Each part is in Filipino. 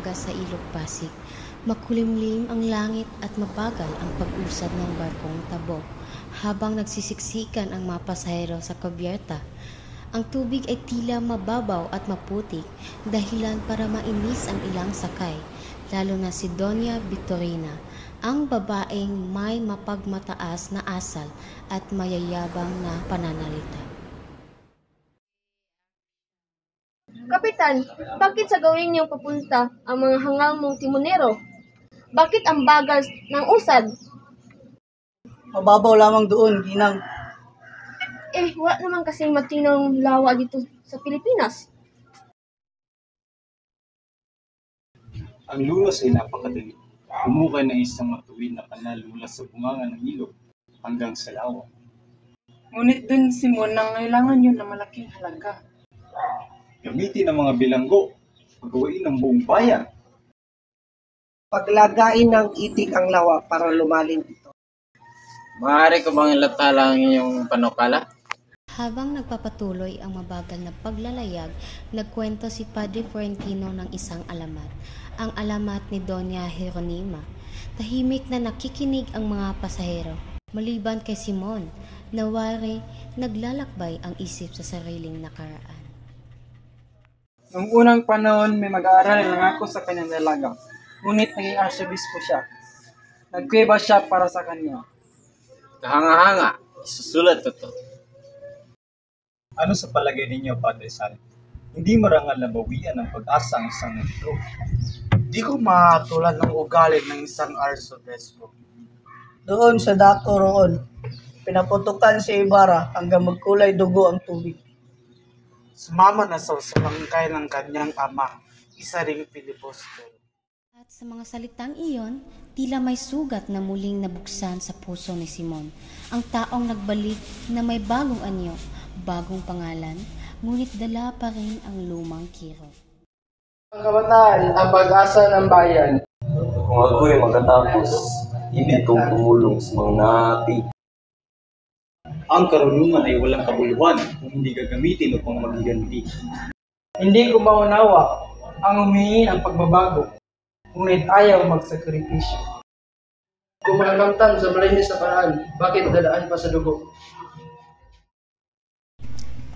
dalaga sa Ilog Pasig. Makulimlim ang langit at mabagal ang pag-usad ng barkong Tabok habang nagsisiksikan ang mga pasahero sa kubyerta. Ang tubig ay tila mababaw at maputik, dahilan para mainis ang ilang sakay, lalo na si Doña Victorina, ang babaeng may mapagmataas na asal at mayayabang na pananalita. Kapitan, bakit sa gawin niyong papunta ang mga hangal mong timonero? Bakit ang bagal ng usad? Mababaw lamang doon, Ginang. Wala naman kasing matinong lawa dito sa Pilipinas. Ang lulas ay napakadali. Humukay ng isang matuwid na kanal mula sa bunganga ng ilog hanggang sa lawa. Ngunit dun, Simon, nangailangan yun na malaking halaga. Gamitin ang mga bilanggo, pagawain ng buong bayan. Paglagain ng itik ang lawa para lumalim ito. Maaari ko bang ilathala ang iyong panukala? Habang nagpapatuloy ang mabagal na paglalayag, nagkwento si Padre Florentino ng isang alamat, ang alamat ni Doña Jeronima. Tahimik na nakikinig ang mga pasahero. Maliban kay Simon, nawari naglalakbay ang isip sa sariling nakaraan. Noong unang panahon, may mag-aaral na ako sa kanyang dalaga. Ngunit naging arsobispo siya. Nagkuweba siya para sa kanya. Kahanga-hanga, isusulat ko to. Ano sa palagay ninyo, Padre San? Hindi marangal na bawian ng pag-asa ang isang negro. Di ko matulad ng ugali ng isang arsobispo. Doon sa dako roon, pinaputukan si Ibarra hanggang magkulay dugo ang tubig. Sumama na sa salangkay ng kanyang ama, isa ring Pilipostol. At sa mga salitang iyon, tila may sugat na muling nabuksan sa puso ni Simon. Ang taong nagbalik na may bagong anyo, bagong pangalan, ngunit dala pa rin ang lumang kirot. Ang kabataan, ang pag-asa ng bayan. Kung ako'y magkatapos, ibig kong tumulong sa mga napi. Ang karunungan ay walang kabuluhan kung hindi gagamitin upang maghiganti. Hindi ko maunawa ang humingi ng pagbabago, ngunit ayaw magsakripisyo. Kung malamtan sa malinis na paraan, bakit dadaan pa sa dugo?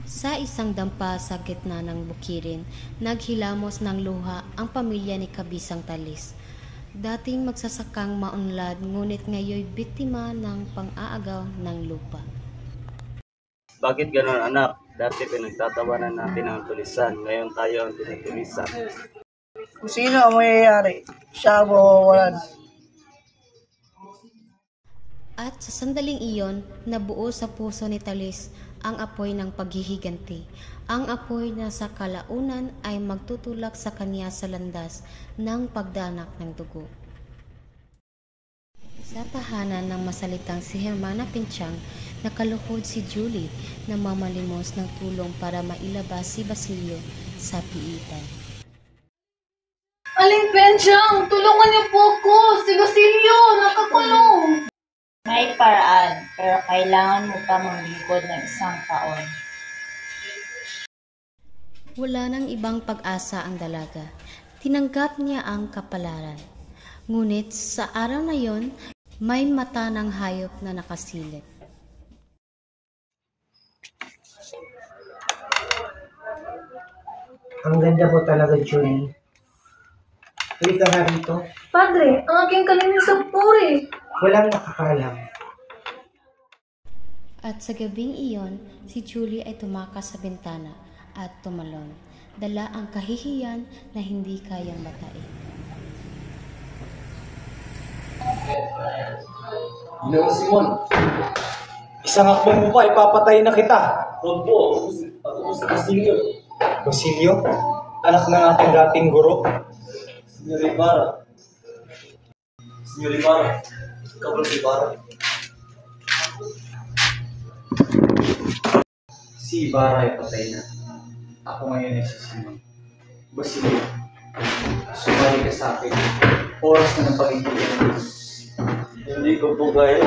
Sa isang dampa sa gitna ng bukirin, naghilamos ng luha ang pamilya ni Kabisang Talis. Dating magsasakang maunlad, ngunit ngayoy biktima ng pang-aagaw ng lupa. Bakit ganon, anak? Dati pinagtatawanan natin ang tulisan, ngayon tayo ang tinitulisan. Kung sino ang mayayari, siya ang mawawalan. At sa sandaling iyon, nabuo sa puso ni Talis ang apoy ng paghihiganti. Ang apoy na sa kalaunan ay magtutulak sa kanya sa landas ng pagdanak ng dugo. Sa tahanan ng masalitang si Hermana Pinchang, nakaluhod si Julie na mamalimos ng tulong para mailabas si Basilio sa piitan. Aling Pinchang, tulungan niyo po ko! Si Basilio, nakakulong! May paraan, pero kailangan mo pa maglingkod ng isang taon. Wala nang ibang pag-asa ang dalaga. Tinanggap niya ang kapalaran. Ngunit sa araw na yon, may mata ng hayop na nakasilip. Ang ganda mo talaga, Julie. Halika nga rito. Padre, ang aking kalinisang puri! Walang nakakaalam. At sa gabing iyon, si Julie ay tumakas sa bintana at tumalon. Dala ang kahihiyan na hindi kayang matain. Ginoong Simon, Isang akbong mo pa, ipapatay na kita. huwag po. Ako sa Basilio. Basilio, anak ng ating dating guro. Senyor Ibarra. Senyor Ibarra. Ikaw ba si Ibarra? Si Ibarra ay patay na. Ako ngayon ay si Simon. Basilio, sumali ka sa akin. Oras na ng pagkikita. Hindi ko po kaya.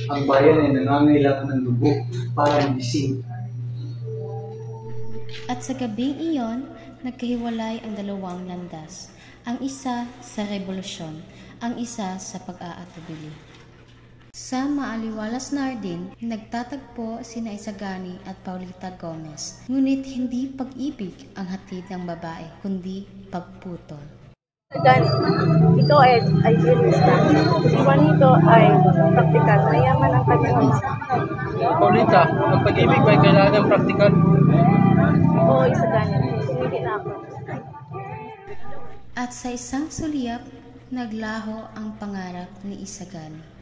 Ang bayan ay nangangailangan ng dugo para magising. At sa gabing iyon, nagkahiwalay ang dalawang landas. Ang isa sa revolusyon, ang isa sa pag-aatubili. Sa maaliwalas na hardin, nagtatagpo sina Isagani at Paulita Gomez. Ngunit hindi pag-ibig ang hatid ng babae, kundi pagputol. Isagani, ito ay idealista. Si Juanito ay praktikal. Mayaman ang kanyang ama. Paulita, ang pag-ibig ay kailangan praktikal. Oo, Isagani. Sumili na ako. At sa isang suliyap, naglaho ang pangarap ni Isagani.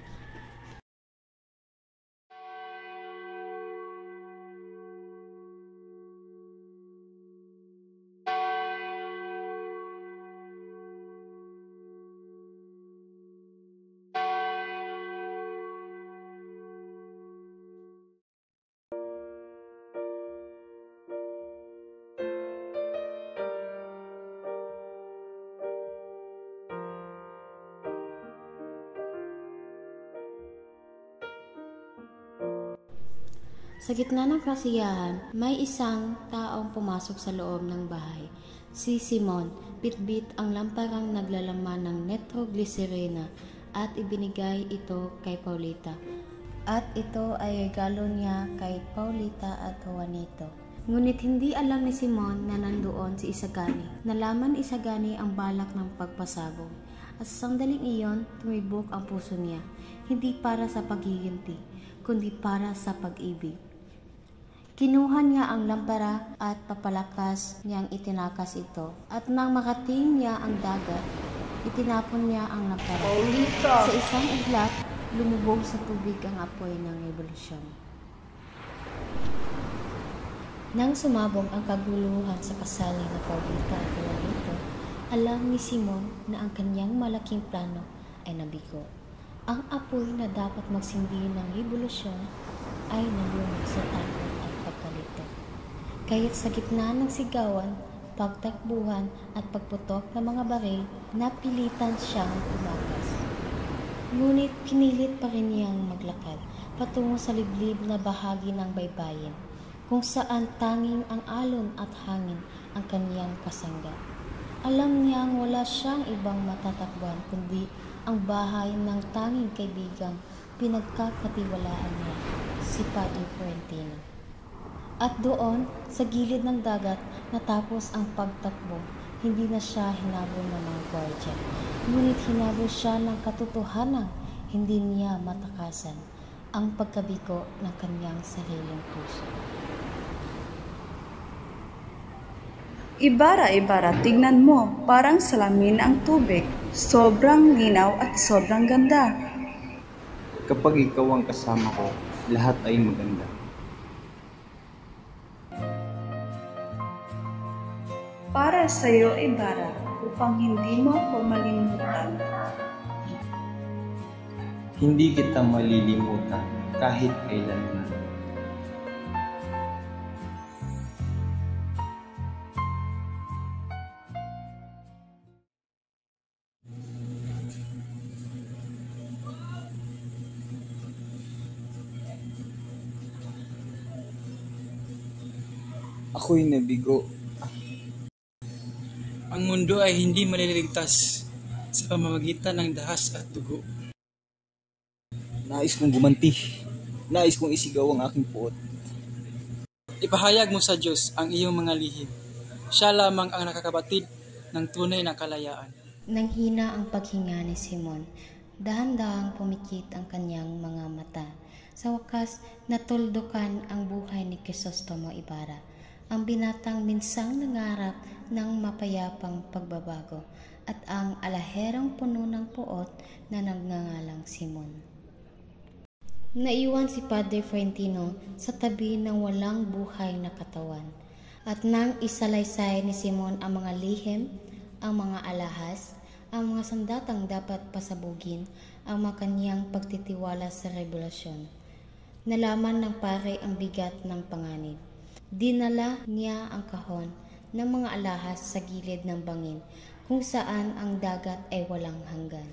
Sa gitna ng kasiyahan, may isang taong pumasok sa loob ng bahay. Si Simon, bitbit ang lamparang naglalaman ng nitroglycerina at ibinigay ito kay Paulita. At ito ay regalo niya kay Paulita at Juanito. Ngunit hindi alam ni Simon na nandoon si Isagani. Nalaman ni Isagani ang balak ng pagpasabog. At sa sandaling iyon, tumibok ang puso niya. Hindi para sa paghihinti, kundi para sa pag-ibig. Kinuha niya ang lampara at papalakas niyang itinakas ito. At nang makating niya ang dagat, itinapon niya ang lampara. Sa isang iglap, lumubog sa tubig ang apoy ng revolusyon. Nang sumabog ang kaguluhan sa kasal ni Paulita at Juanito, alam ni Simon na ang kanyang malaking plano ay nabigo. Ang apoy na dapat magsindi ng revolusyon ay nalunod sa takot at pagkalito. Kaya't sa gitna ng sigawan, pagtakbuhan at pagputok ng mga baril, napilitan siyang tumakas. Ngunit pinilit pa rin niyang maglakad patungo sa liblib na bahagi ng baybayin, kung saan tanging ang alon at hangin ang kaniyang kasangga. Alam niyang wala siyang ibang matatakbuhan kundi ang bahay ng tanging kaibigang pinagkakatiwalaan niya, si Padre Florentino. At doon, sa gilid ng dagat, natapos ang pagtakbo. Hindi na siya hinabol ng mga gwardiya, ngunit hinabol siya ng katotohanang hindi niya matakasan, ang pagkabigo ng kanyang sariling puso. Ibarra, tignan mo, parang salamin ang tubig. Sobrang linaw at sobrang ganda. Kapag ikaw ang kasama ko, lahat ay maganda. Para sa iyo, Ibarra, upang hindi mo ako malimutan. Hindi kita malilimutan kahit kailanman. Ako'y nabigo. Ang mundo ay hindi maliligtas sa pamamagitan ng dahas at dugo. Nais kong gumanti. Nais kong isigaw ang aking puot. Ipahayag mo sa Diyos ang iyong mga lihim. Siya lamang ang nakakabatid ng tunay na kalayaan. Nang hina ang paghinga ni Simon, dahan-dahang pumikit ang kanyang mga mata. Sa wakas, natuldukan ang buhay ni Crisostomo Ibarra, ang binatang minsang nangarap ng mapayapang pagbabago, at ang alaherang puno ng puot na nagngangalang Simon. Naiwan si Padre Florentino sa tabi ng walang buhay na katawan, at nang isalaysay ni Simon ang mga lihim, ang mga alahas, ang mga sandatang dapat pasabugin, ang mga kanyang pagtitiwala sa revolusyon. Nalaman ng pare ang bigat ng panganib. Dinala niya ang kahon ng mga alahas sa gilid ng bangin, kung saan ang dagat ay walang hanggan.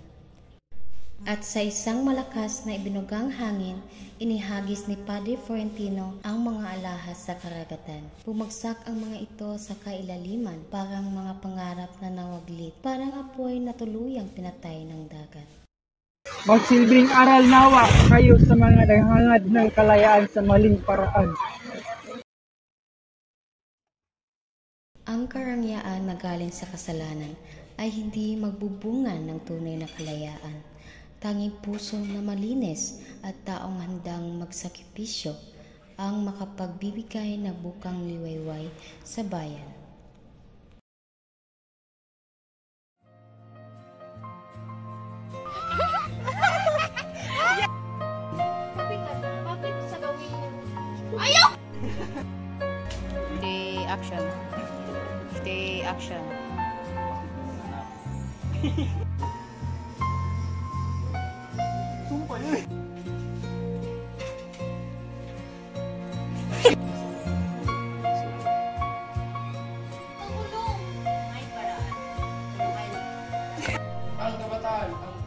At sa isang malakas na ibinugang hangin, inihagis ni Padre Florentino ang mga alahas sa karagatan. Bumagsak ang mga ito sa kailaliman, parang mga pangarap na nawaglit, parang apoy na tuluyang pinatay ng dagat. Magsilbing aral nawa kayo sa mga naghangad ng kalayaan sa maling paraan. Ang karangyaan na galing sa kasalanan ay hindi magbubunga ng tunay na kalayaan. Tanging puso na malinis at taong handang magsakripisyo ang makapagbibigay na bukang liwayway sa bayan. Kapitan, bakit sa gawin niyo? Stay action. Stay action. Ang kabataan, ang